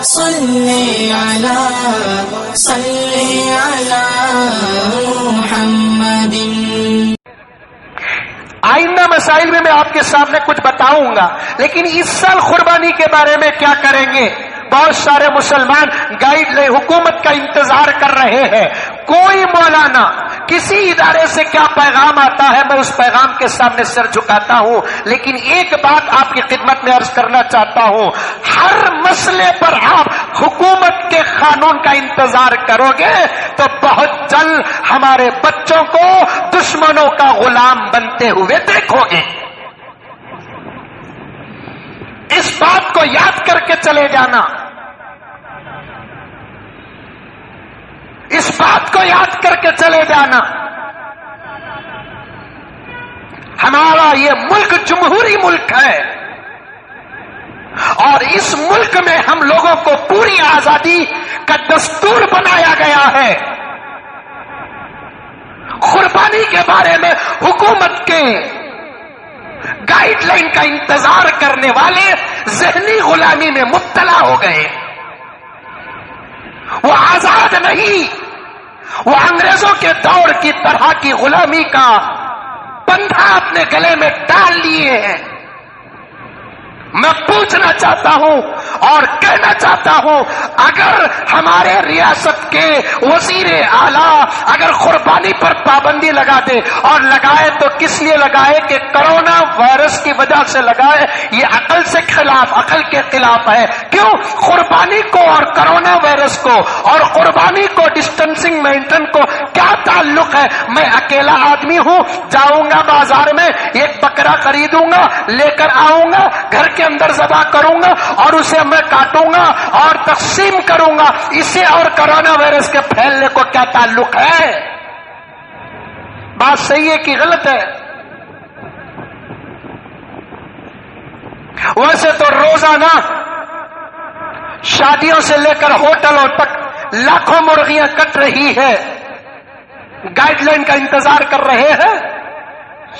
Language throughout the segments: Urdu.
صلی علی محمد. آئندہ مسائل میں آپ کے سامنے کچھ بتاؤں گا، لیکن اس سال قربانی کے بارے میں کیا کریں گے؟ بہت سارے مسلمان گائیڈ لائن حکومت کا انتظار کر رہے ہیں. کوئی مولانا کسی ادارے سے کیا پیغام آتا ہے میں اس پیغام کے سامنے سر جھکاتا ہوں، لیکن ایک بات آپ کی خدمت میں عرض کرنا چاہتا ہوں، ہر مسئلے پر آپ حکومت کے قانون کا انتظار کرو گے تو بہت جلد ہمارے بچوں کو دشمنوں کا غلام بنتے ہوئے دیکھو گے. اس بات کو یاد کر کے چلے جانا، اس بات کو یاد کر کے چلے جانا. ہمارا یہ ملک جمہوری ملک ہے اور اس ملک میں ہم لوگوں کو پوری آزادی کا دستور بنایا گیا ہے. قربانی کے بارے میں حکومت کے گائیڈ لائن کا انتظار کرنے والے ذہنی غلامی میں مبتلا ہو گئے. وہ آزاد نہیں، وہ انگریزوں کے دور کی طرح کی غلامی کا بندھا اپنے گلے میں ڈال لیے ہیں. میں پوچھنا چاہتا ہوں اور کہنا چاہتا ہوں، اگر ہمارے ریاست کے وزیر اعلیٰ اگر قربانی پر پابندی لگا دے، اور لگائے تو کس لیے لگائے کہ کرونا وائرس کی وجہ سے لگائے، یہ عقل کے خلاف ہے. کیوں؟ قربانی کو اور کرونا وائرس کو اور قربانی کو ڈسٹینسنگ مینٹین کو کیا تعلق ہے؟ میں اکیلا آدمی ہوں، جاؤں گا بازار میں ایک بکرا خریدوں گا، لے کر آؤں گا، گھر کے اندر ذبح کروں گا اور اسے میں کاٹوں گا اور تقسیم کروں گا. اسے اور کرونا وائرس کے پھیلنے کو کیا تعلق ہے؟ بات صحیح ہے کہ غلط ہے؟ ویسے تو روزانہ شادیوں سے لے کر ہوٹلوں تک لاکھوں مرغیاں کٹ رہی ہے. گائیڈ لائن کا انتظار کر رہے ہیں،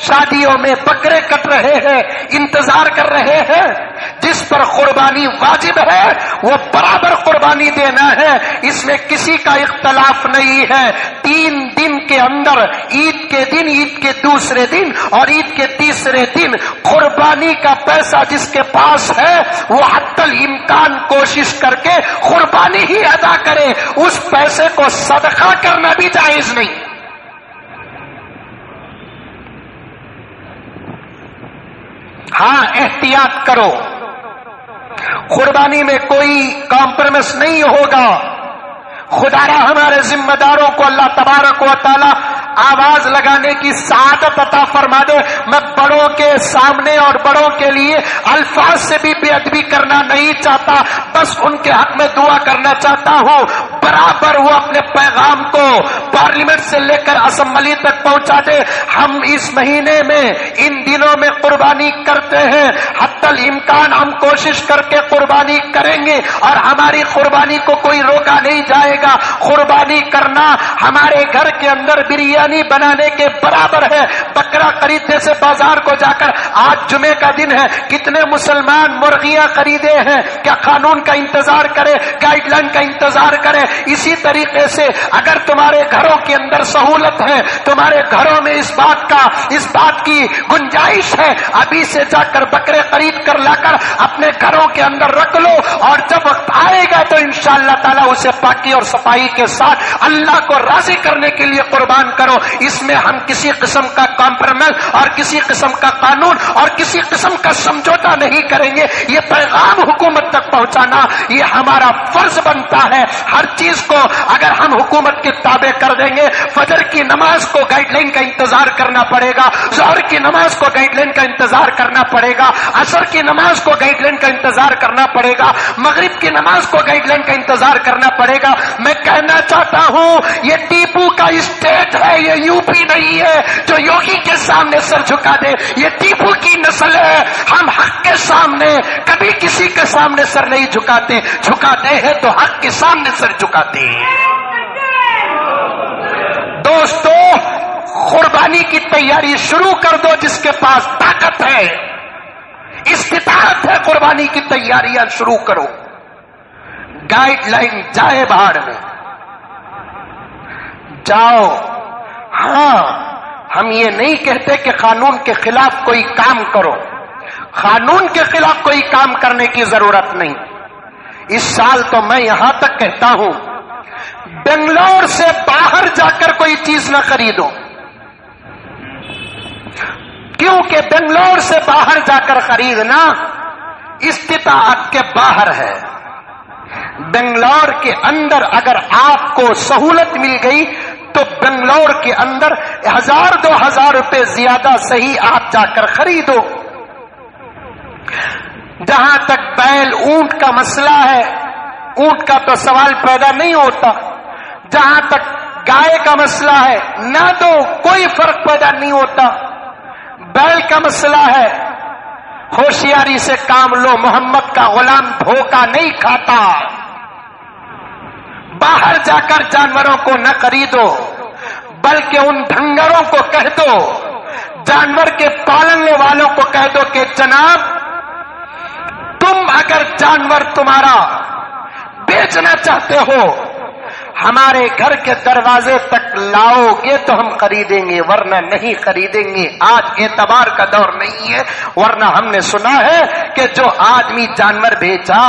شادیوں میں بکرے کٹ رہے ہیں، انتظار کر رہے ہیں. جس پر قربانی واجب ہے وہ برابر قربانی دینا ہے، اس میں کسی کا اختلاف نہیں ہے. 3 دن کے اندر، عید کے دن، عید کے دوسرے دن اور عید کے تیسرے دن قربانی کا پیسہ جس کے پاس ہے وہ حتی الامکان کوشش کر کے قربانی ہی ادا کرے. اس پیسے کو صدقہ کرنا بھی جائز نہیں. ہاں، احتیاط کرو، قربانی میں کوئی کمپرومائز نہیں ہوگا. خدایا ہمارے ذمہ داروں کو اللہ تبارک و تعالی آواز لگانے کی سعادت عطا فرما دے. میں بڑوں کے سامنے اور بڑوں کے لیے الفاظ سے بھی بے ادبی کرنا نہیں چاہتا، بس ان کے حق میں دعا کرنا چاہتا ہوں. برابر وہ اپنے پیغام کو پارلیمنٹ سے لے کر اسمبلی تک پہنچا دے. ہم اس مہینے میں ان دنوں میں قربانی کرتے ہیں، حتی الامکان ہم کوشش کر کے قربانی کریں گے اور ہماری قربانی کو کوئی روکا نہیں جائے گا. قربانی کرنا ہمارے گھر کے اندر بریانی بنانے کے برابر ہے. بکرا خریدنے سے بازار کو جا کر، آج جمعے کا دن ہے، کتنے مسلمان مرغیاں خریدے ہیں؟ کیا قانون کا انتظار کرے، گائیڈ لائن کا انتظار کرے؟ اسی طریقے سے اگر تمہارے گھروں کے اندر سہولت ہے، تمہارے گھروں میں اس بات کی گنجائش ہے، ابھی سے جا کر بکرے خرید کر لا کر اپنے گھروں کے اندر رکھ لو، اور جب وقت آئے گا تو انشاءاللہ تعالی اسے پاکی اور صفائی کے ساتھ اللہ کو راضی کرنے کے لیے قربان کرو. اس میں ہم کسی قسم کا کمپرومائز اور کسی قسم کا قانون اور کسی قسم کا سمجھوتا نہیں کریں گے. یہ پیغام حکومت تک پہنچانا یہ ہمارا فرض بنتا ہے. ہر چیز کو اگر ہم حکومت کے تابع کر دیں گے، فجر کی نماز کو گائیڈ لائن کا انتظار کرنا پڑے گا، ظہر کی نماز کو گائیڈ لائن کا انتظار کرنا پڑے گا، عصر کی نماز کو گائیڈ لائن کا انتظار کرنا پڑے گا، مغرب کی نماز کو گائیڈ لائن کا انتظار کرنا پڑے گا. میں کہنا چاہتا ہوں یہ ٹیپو کا اسٹیٹ ہے، یہ یو پی نہیں ہے جو یوگی کے سامنے سر جھکا دے. یہ ٹیپو کی نسل ہے. ہم حق کے سامنے کبھی کسی کے سامنے سر نہیں جھکاتے ہیں تو حق کے سامنے سر جھکاتے ہیں. دوستو، قربانی کی تیاری شروع کر دو. جس کے پاس طاقت ہے استطاعت ہے قربانی کی تیاریاں شروع کرو. گائیڈ لائن جائے باہر میں جاؤ. ہاں ہم یہ نہیں کہتے کہ قانون کے خلاف کوئی کام کرو، قانون کے خلاف کوئی کام کرنے کی ضرورت نہیں. اس سال تو میں یہاں تک کہتا ہوں بنگلور سے باہر جا کر کوئی چیز نہ خریدو، کیونکہ بنگلور سے باہر جا کر خریدنا استطاعت کے باہر ہے. بنگلور کے اندر اگر آپ کو سہولت مل گئی تو بنگلور کے اندر 1000-2000 روپے زیادہ صحیح آپ جا کر خریدو. جہاں تک بیل اونٹ کا مسئلہ ہے، اونٹ کا تو سوال پیدا نہیں ہوتا. جہاں تک گائے کا مسئلہ ہے نہ دو، کوئی فرق پیدا نہیں ہوتا. بیل کا مسئلہ ہے، ہوشیاری سے کام لو، محمد کا غلام دھوکہ نہیں کھاتا. باہر جا کر جانوروں کو نہ خریدو، بلکہ ان ڈھنگروں کو کہہ دو، جانور کے پالنے والوں کو کہہ دو کہ جناب تم اگر جانور تمہارا بیچنا چاہتے ہو ہمارے گھر کے دروازے تک لاؤ گے تو ہم خریدیں گے، ورنہ نہیں خریدیں گے. آج اعتبار کا دور نہیں ہے، ورنہ ہم نے سنا ہے کہ جو آدمی جانور بیچا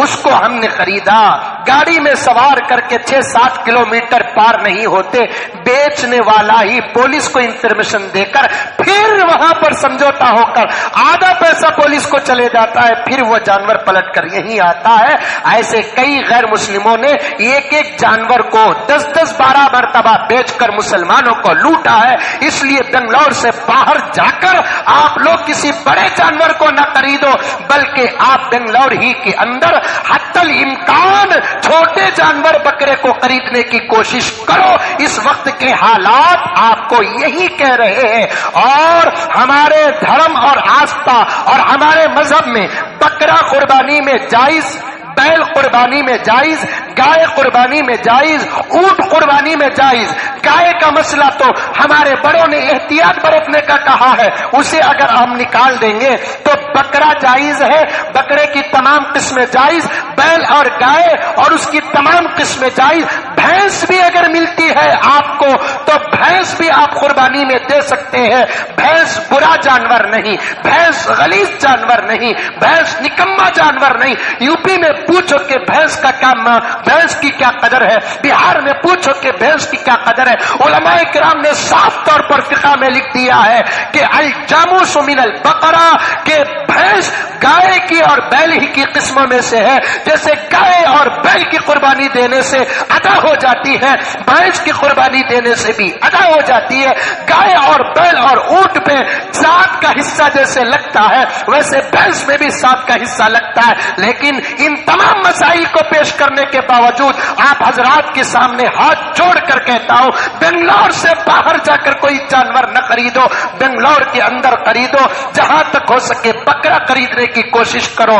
اس کو ہم نے خریدا، گاڑی میں سوار کر کے 6-7 کلومیٹر پار نہیں ہوتے، بیچنے والا ہی پولیس کو انفارمیشن دے کر پھر وہاں پر سمجھوتا ہو کر آدھا پیسہ پولیس کو چلے جاتا ہے، پھر وہ جانور پلٹ کر یہیں آتا ہے. ایسے کئی غیر مسلموں نے ایک جانور کو 10-12 مرتبہ بیچ کر مسلمانوں کو لوٹا ہے. اس لیے بنگلور سے باہر جا کر آپ لوگ کسی بڑے جانور کو نہ خریدو، بلکہ آپ بنگلور ہی کے اندر حتی الامکان چھوٹے جانور بکرے کو خریدنے کی کوشش کرو. اس وقت کے حالات آپ کو یہی کہہ رہے ہیں. اور ہمارے دھرم اور آستھا اور ہمارے مذہب میں بکرا قربانی میں جائز، بیل قربانی میں جائز، گائے قربانی میں جائز، اونٹ قربانی میں جائز. گائے کا مسئلہ تو ہمارے بڑوں نے احتیاط برتنے کا کہا ہے، اسے اگر ہم نکال دیں گے تو بکرا جائز ہے، بکرے کی تمام قسمیں جائز، بیل اور گائے اور اس کی تمام قسمیں جائز. بھینس بھی اگر ملتی ہے آپ کو تو بھینس بھی آپ قربانی میں دے سکتے ہیں. بھینس برا جانور نہیں، بھینس غلیظ جانور نہیں، بھینس نکما جانور نہیں. یوپی میں پوچھو کہ بھینس کا کیا، بھینس کی کیا قدر ہے، بہار میں پوچھو کہ بھینس کی کیا قدر ہے. علماء کرام نے صاف طور پر فقہ میں لکھ دیا ہے کہ الجاموس من البقرہ، کہ بھینس گائے کی اور بیل ہی کی قسموں میں سے ہے. جیسے گائے اور بیل کی قربانی دینے سے ادا ہو جاتی ہے، بھینس کی قربانی دینے سے بھی ادا ہو جاتی ہے. گائے اور بیل اور اونٹ میں ذات کا حصہ جیسے لگتا ہے ویسے بھینس میں بھی ذات کا حصہ لگتا ہے. لیکن ان تمام مسائل کو پیش کرنے کے باوجود آپ حضرات کے سامنے ہاتھ جوڑ کر کہتا ہوں بنگلور سے باہر جا کر کوئی جانور نہ خریدو، بنگلور کے اندر خریدو. جہاں تک ہو سکے بکرا خریدنے کی کوشش کرو.